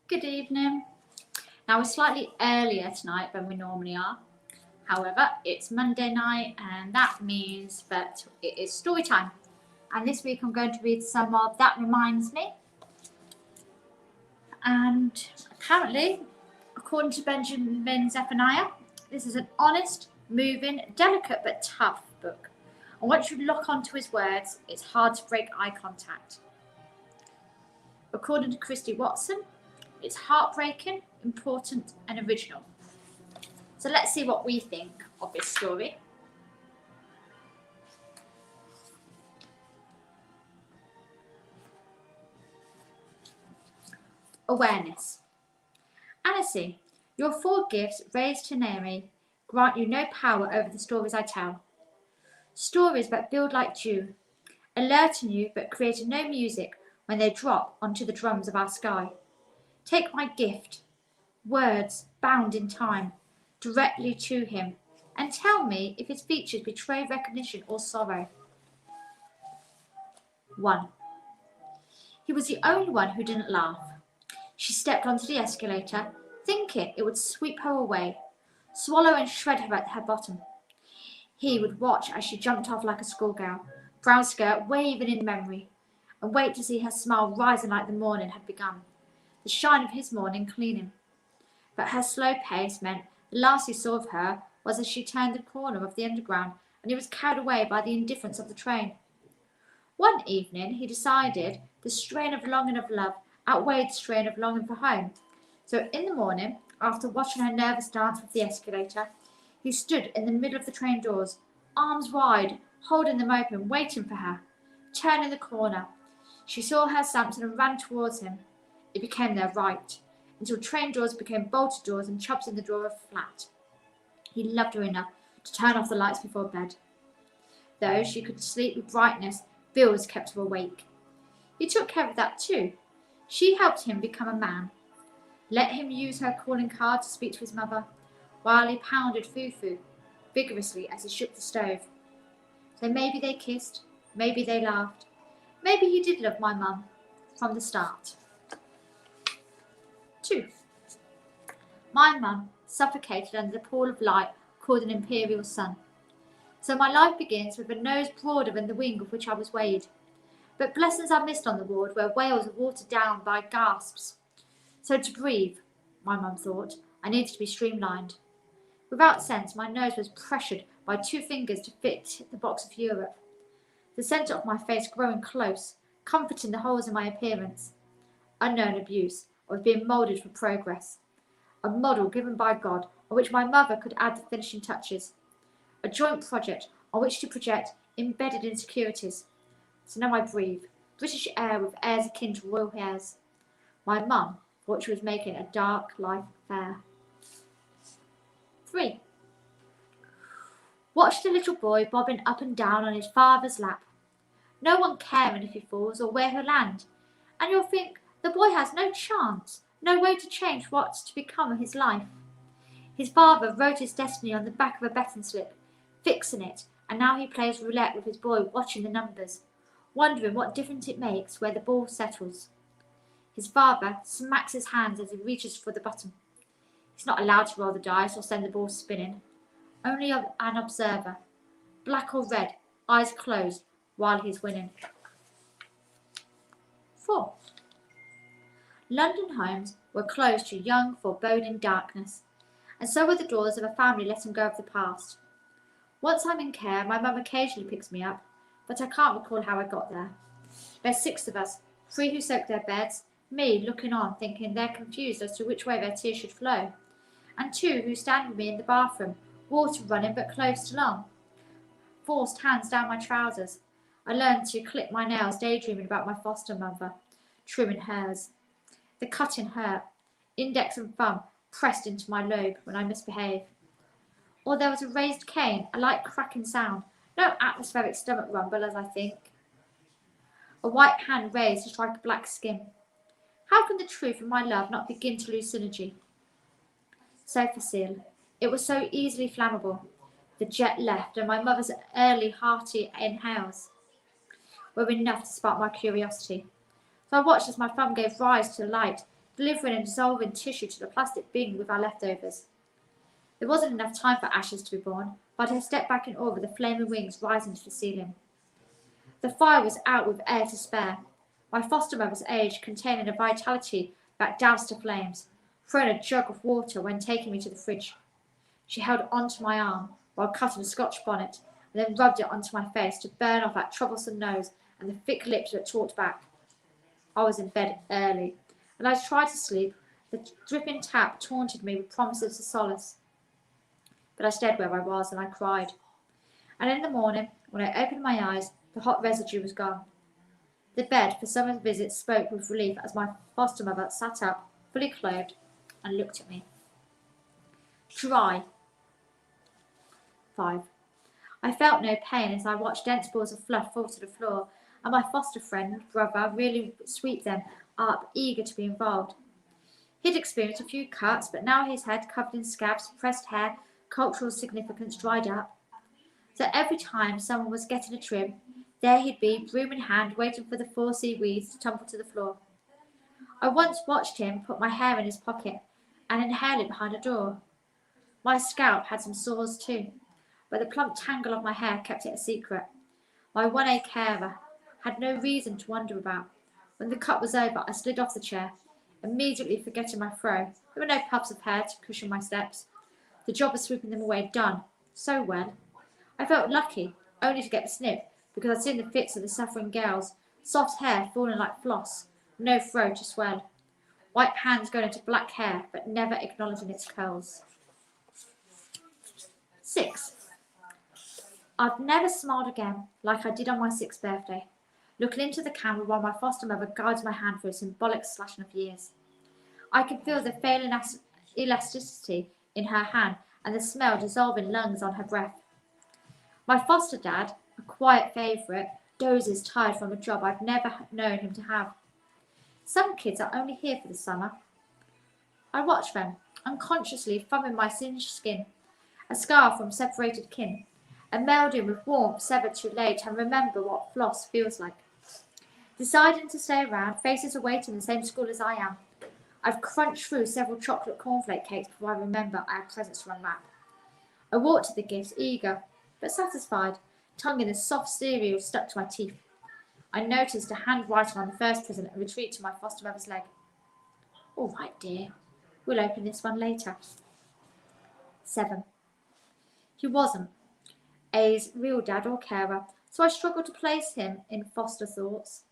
Good evening. Now we're slightly earlier tonight than we normally are. However, it's Monday night and that means that it is story time. And this week I'm going to read some of That Reminds Me. And apparently, according to Benjamin Zephaniah, this is an honest, moving, delicate but tough book. And once you lock onto his words, it's hard to break eye contact. According to Christy Watson, it's heartbreaking, important and original. So let's see what we think of this story. Awareness. Anansi, your 4 gifts raised to Neri grant you no power over the stories I tell. Stories that build like dew, alerting you but creating no music when they drop onto the drums of our sky. Take my gift, words bound in time, directly to him, and tell me if his features betray recognition or sorrow. 1. He was the only one who didn't laugh. She stepped onto the escalator, thinking it would sweep her away, swallow and shred her at her bottom. He would watch as she jumped off like a schoolgirl, brown skirt waving in memory, and wait to see her smile rising like the morning had begun, the shine of his morning cleaning. But her slow pace meant the last he saw of her was as she turned the corner of the underground and he was carried away by the indifference of the train. One evening he decided the strain of longing of love outweighed the strain of longing for home. So in the morning, after watching her nervous dance with the escalator, he stood in the middle of the train doors, arms wide, holding them open, waiting for her. Turning the corner, she saw her Samson and ran towards him. It became their right, until train doors became bolted doors and chops in the door of flat. He loved her enough to turn off the lights before bed. Though she could sleep with brightness, bills kept her awake. He took care of that too. She helped him become a man. Let him use her calling card to speak to his mother, while he pounded fufu vigorously as he shook the stove. So maybe they kissed, maybe they laughed. Maybe he did love my mum from the start. 2. My mum suffocated under the pool of light called an imperial sun. So my life begins with a nose broader than the wing of which I was weighed. But blessings are missed on the ward where whales are watered down by gasps. So to breathe, my mum thought, I needed to be streamlined. Without sense, my nose was pressured by 2 fingers to fit the box of Europe. The centre of my face growing close, comforting the holes in my appearance. Unknown abuse. I was being moulded for progress. A model given by God on which my mother could add the finishing touches. A joint project on which to project embedded insecurities. So now I breathe. British air with airs akin to royal hairs. My mum thought she was making a dark life fair. 3. Watch the little boy bobbing up and down on his father's lap. No one caring if he falls or where he'll land. And you'll think, the boy has no chance, no way to change what's to become of his life. His father wrote his destiny on the back of a betting slip, fixing it, and now he plays roulette with his boy, watching the numbers, wondering what difference it makes where the ball settles. His father smacks his hands as he reaches for the button. He's not allowed to roll the dice or send the ball spinning, only an observer, black or red, eyes closed, while he's winning. 4. London homes were closed to young, foreboding darkness, and so were the doors of a family letting go of the past. Once I'm in care, my mum occasionally picks me up, but I can't recall how I got there. There's 6 of us, 3 who soak their beds, me looking on thinking they're confused as to which way their tears should flow, and 2 who stand with me in the bathroom, water running but clothes still on. Forced hands down my trousers. I learned to clip my nails, daydreaming about my foster mother, trimming hers. The cutting hurt, index and thumb pressed into my lobe when I misbehave. Or there was a raised cane, a light cracking sound, no atmospheric stomach rumble as I think. A white hand raised to strike a black skin. How can the truth and my love not begin to lose synergy? So facile. It was so easily flammable. The jet left, and my mother's early, hearty inhales were enough to spark my curiosity. So I watched as my thumb gave rise to the light, delivering and dissolving tissue to the plastic bin with our leftovers. There wasn't enough time for ashes to be born, but I stepped back in awe with the flaming wings rising to the ceiling. The fire was out with air to spare. My foster mother's age containing a vitality that doused the flames, throwing a jug of water when taking me to the fridge. She held onto my arm while cutting a Scotch bonnet, and then rubbed it onto my face to burn off that troublesome nose and the thick lips that talked back. I was in bed early, and I tried to sleep. The dripping tap taunted me with promises of solace. But I stayed where I was, and I cried. And in the morning, when I opened my eyes, the hot residue was gone. The bed for summer visits spoke with relief as my foster mother sat up, fully clothed, and looked at me. Dry. 5. I felt no pain as I watched dense balls of fluff fall to the floor, and my foster friend, brother, really sweep them up, eager to be involved. He'd experienced a few cuts, but now his head covered in scabs, suppressed hair, cultural significance dried up. So every time someone was getting a trim, there he'd be, broom in hand, waiting for the 4C weeds to tumble to the floor. I once watched him put my hair in his pocket and inhale it behind a door. My scalp had some sores too, but the plump tangle of my hair kept it a secret. My 1A carer had no reason to wonder about. When the cut was over, I slid off the chair, immediately forgetting my throw. There were no puffs of hair to cushion my steps. The job of sweeping them away done so well. I felt lucky, only to get the snip, because I'd seen the fits of the suffering girls, soft hair falling like floss, no throw to swell, white hands going into black hair, but never acknowledging its curls. 6. I've never smiled again like I did on my 6th birthday, looking into the camera while my foster mother guides my hand through a symbolic slashing of years. I can feel the failing elasticity in her hand and the smell dissolving lungs on her breath. My foster dad, a quiet favourite, dozes tired from a job I've never known him to have. Some kids are only here for the summer. I watch them, unconsciously thumbing my singed skin, a scar from separated kin, and melding with warmth severed too late, and remember what floss feels like. Deciding to stay around, faces awaiting the same school as I am. I've crunched through several chocolate cornflake cakes before I remember I have presents to unwrap. I walked to the gifts, eager, but satisfied, tongue in the soft cereal stuck to my teeth. I noticed a handwriting on the first present and retreated to my foster mother's leg. All right, dear. We'll open this one later. 7. He wasn't A's real dad or carer, so I struggled to place him in foster thoughts.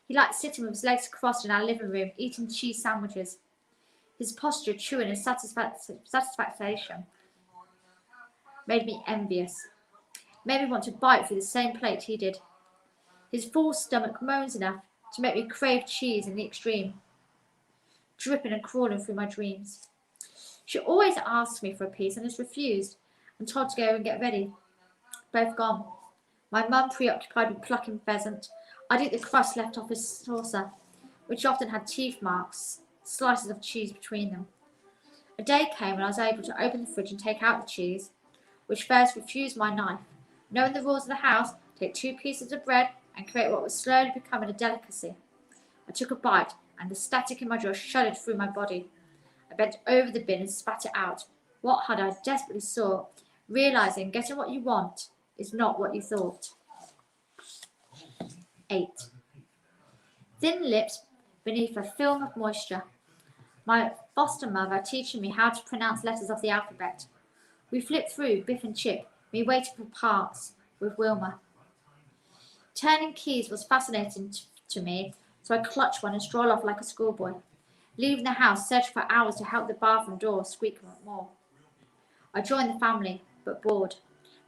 He liked sitting with his legs crossed in our living room, eating cheese sandwiches. His posture, chewing in satisfaction, made me envious. Made me want to bite through the same plate he did. His full stomach moans enough to make me crave cheese in the extreme, dripping and crawling through my dreams. She always asks me for a piece and has refused, and told to go and get ready. Both gone. My mum preoccupied with plucking pheasant. I'd eat the crust left off his saucer, which often had teeth marks, slices of cheese between them. A day came when I was able to open the fridge and take out the cheese, which first refused my knife. Knowing the rules of the house, take 2 pieces of bread and create what was slowly becoming a delicacy. I took a bite, and the static in my jaw shuddered through my body. I bent over the bin and spat it out. What had I desperately sought, realizing getting what you want is not what you thought. 8. Thin lips beneath a film of moisture. My foster mother teaching me how to pronounce letters of the alphabet. We flipped through Biff and Chip, me waiting for parts with Wilma. Turning keys was fascinating to me, so I clutched one and strolled off like a schoolboy, leaving the house, searching for hours to help the bathroom door squeak more. I joined the family, but bored.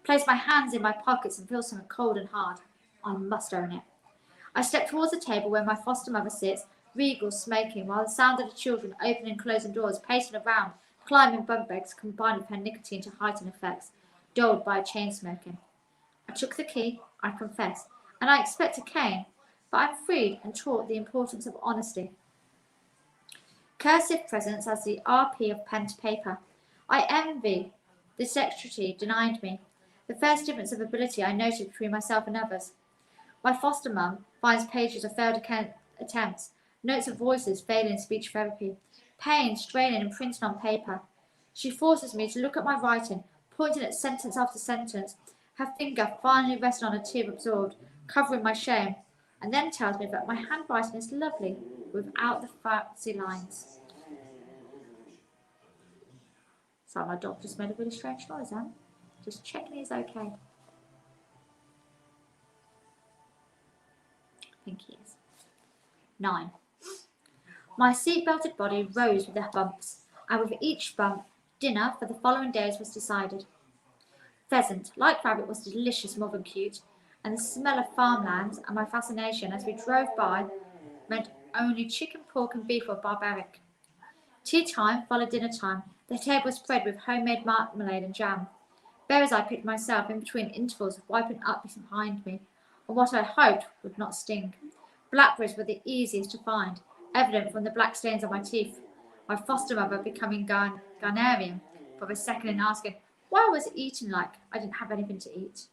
Placed my hands in my pockets and feel something cold and hard. I must own it. I stepped towards the table where my foster mother sits, regal, smoking, while the sound of the children opening and closing doors, pacing around, climbing bunk beds, combined with her nicotine to heighten effects, dulled by chain smoking. I took the key, I confess, and I expect a cane, but I'm freed and taught the importance of honesty. Cursive presence as the RP of pen to paper. I envy. The secretary denied me. The first difference of ability I noted between myself and others. My foster mum finds pages of failed attempts, Notes of voices failing in speech therapy. Pain straining and printing on paper. She forces me to look at my writing, pointing at sentence after sentence, her finger finally resting on a tear absorbed, covering my shame, and then tells me that my handwriting is lovely, without the fancy lines. So my dog just made a really strange noise, huh? Just checking he's okay. I think he is. 9. My seat-belted body rose with the bumps, and with each bump, dinner for the following days was decided. Pheasant, like rabbit, was delicious, more than cute, and the smell of farmlands and my fascination as we drove by meant only chicken, pork, and beef were barbaric. Tea time followed dinner time. The table was spread with homemade marmalade and jam. Berries I picked myself in between intervals of wiping up behind me, or what I hoped would not sting. Blackberries were the easiest to find, evident from the black stains on my teeth. My foster mother becoming Ghanaian for a second and asking why I was eating like I didn't have anything to eat.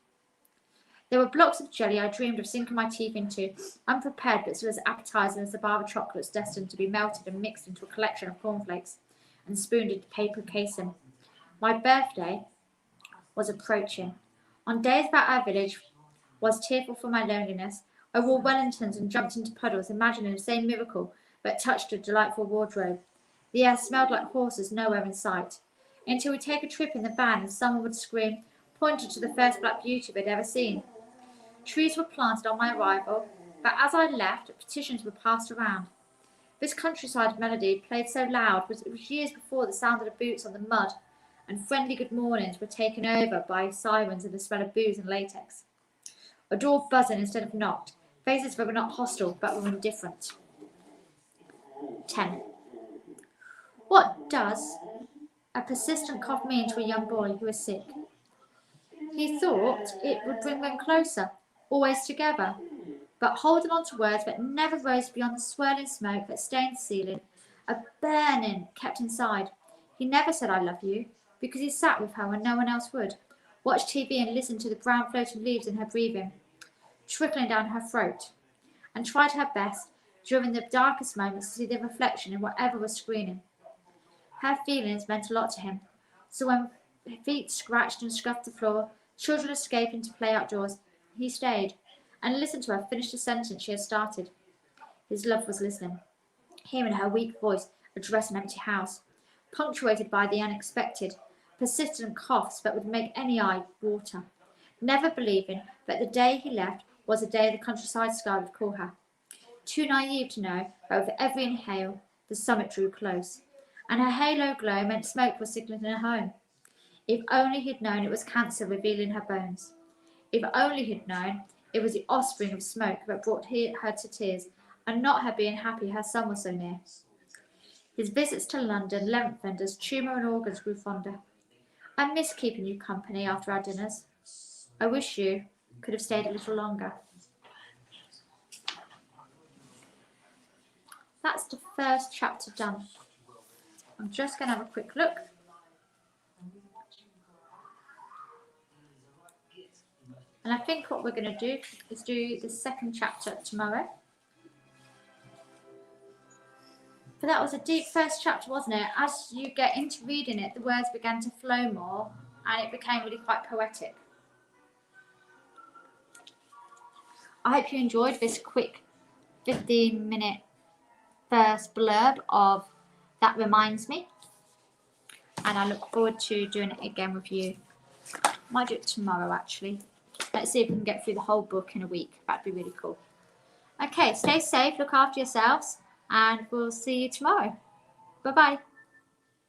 There were blocks of jelly I dreamed of sinking my teeth into, unprepared but still as appetizing as the bar of chocolates destined to be melted and mixed into a collection of cornflakes and spooned into paper casing. My birthday was approaching. On days that our village was tearful for my loneliness, I wore Wellingtons and jumped into puddles, imagining the same miracle that touched a delightful wardrobe. The air smelled like horses nowhere in sight. Until we'd take a trip in the van and someone would scream, pointing to the first black beauty they'd ever seen. Trees were planted on my arrival, but as I left, petitions were passed around. This countryside melody, played so loud, it was years before the sound of the boots on the mud, and friendly good mornings were taken over by sirens and the smell of booze and latex. A door buzzing instead of knocked, faces that were not hostile but were indifferent. 10. What does a persistent cough mean to a young boy who is sick? He thought it would bring them closer, always together, but holding on to words that never rose beyond the swirling smoke that stained the ceiling, a burning kept inside. He never said I love you, because he sat with her when no one else would, watched TV and listened to the brown floating leaves in her breathing, trickling down her throat, and tried her best during the darkest moments to see the reflection in whatever was screening. Her feelings meant a lot to him, so when feet scratched and scuffed the floor, children escaping to play outdoors, he stayed and listened to her finish the sentence she had started. His love was listening, hearing her weak voice address an empty house, punctuated by the unexpected, persistent coughs that would make any eye water, never believing that the day he left was the day the countryside sky would call her. Too naive to know that with every inhale, the summit drew close, and her halo glow meant smoke was signaling her home. If only he'd known it was cancer revealing her bones. If only he'd known it was the offspring of smoke that brought her to tears, and not her being happy her son was so near. His visits to London lengthened as tumour and organs grew fonder. I miss keeping you company after our dinners. I wish you could have stayed a little longer. That's the first chapter done. I'm just going to have a quick look. And I think what we're going to do is do the second chapter tomorrow. But that was a deep first chapter, wasn't it? As you get into reading it, the words began to flow more and it became really quite poetic. I hope you enjoyed this quick 15-minute first blurb of That Reminds Me. And I look forward to doing it again with you. Might do it tomorrow, actually. Let's see if we can get through the whole book in a week. That'd be really cool. Okay, stay safe, look after yourselves, and we'll see you tomorrow. Bye-bye.